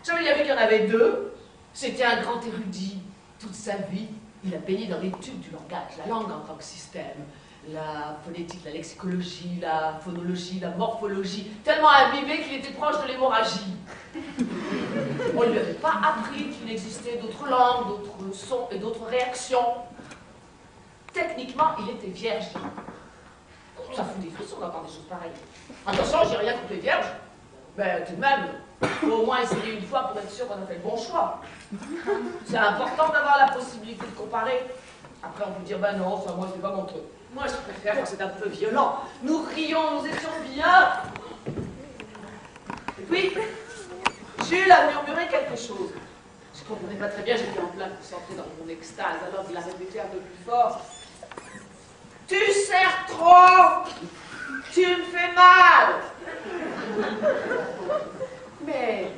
J'avais bien vu qu'il y en avait deux. C'était un grand érudit. Toute sa vie, il a baigné dans l'étude du langage, la langue en tant que système. La phonétique, la lexicologie, la phonologie, la morphologie, tellement imbibé qu'il était proche de l'hémorragie. On ne lui avait pas appris qu'il existait d'autres langues, d'autres sons et d'autres réactions. Techniquement, il était vierge. Ça fout des frissons d'entendre des choses pareilles. Attention, j'ai rien contre les vierges. Mais tout de même, faut au moins essayer une fois pour être sûr qu'on a fait le bon choix. C'est important d'avoir la possibilité de comparer. Après, on peut dire, ben non, ça, moi, c'est pas mon truc. Moi, je préfère quand c'est un peu violent. Nous rions, nous étions bien. Et puis, Jules a murmuré quelque chose. Je ne comprenais pas très bien, j'étais en plein concentré dans mon extase, alors il a répété un peu plus fort. Tu serres trop! Tu me fais mal! Mais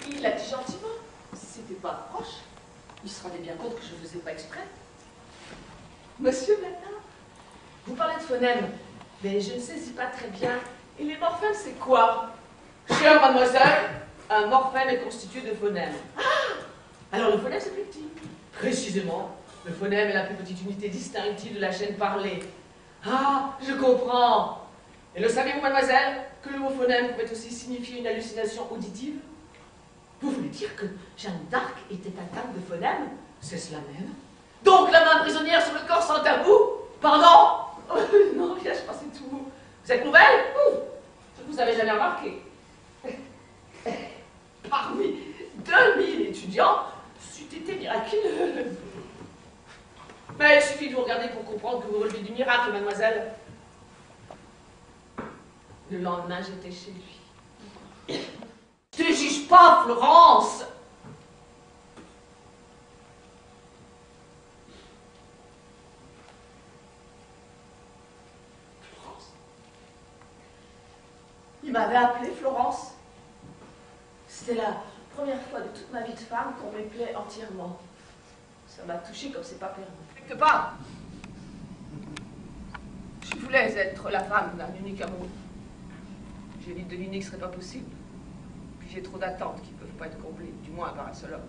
il l'a dit gentiment. C'était pas proche. Il se rendait bien compte que je ne faisais pas exprès. Monsieur Blanard, vous parlez de phonèmes, mais je ne saisis pas très bien. Et les morphèmes, c'est quoi? Chère mademoiselle, un morphème est constitué de phonèmes. Ah! Alors le phonème, c'est plus petit. Précisément, le phonème est la plus petite unité distinctive de la chaîne parlée. Ah, je comprends. Et le savez-vous, mademoiselle, que le mot phonème pouvait aussi signifier une hallucination auditive? Vous voulez dire que Jeanne d'Arc était atteinte de phonème? C'est cela même. Donc la main prisonnière sur le corps sans tabou? Pardon? Non, rien, je pensais tout. Vous êtes nouvelle? Vous avez jamais remarqué. Parmi 2000 étudiants, c'eût été miraculeux. Mais il suffit de vous regarder pour comprendre que vous relevez du miracle, mademoiselle. Le lendemain, j'étais chez lui. Je ne juge pas, Florence! Florence? Il m'avait appelée Florence. C'était la première fois de toute ma vie de femme qu'on m'appelait entièrement. Ça m'a touchée comme c'est pas permis. Quelque part, je voulais être la femme d'un unique amoureux. J'ai vite deviné que ce serait pas possible. Puis j'ai trop d'attentes qui ne peuvent pas être comblées, du moins par un seul homme.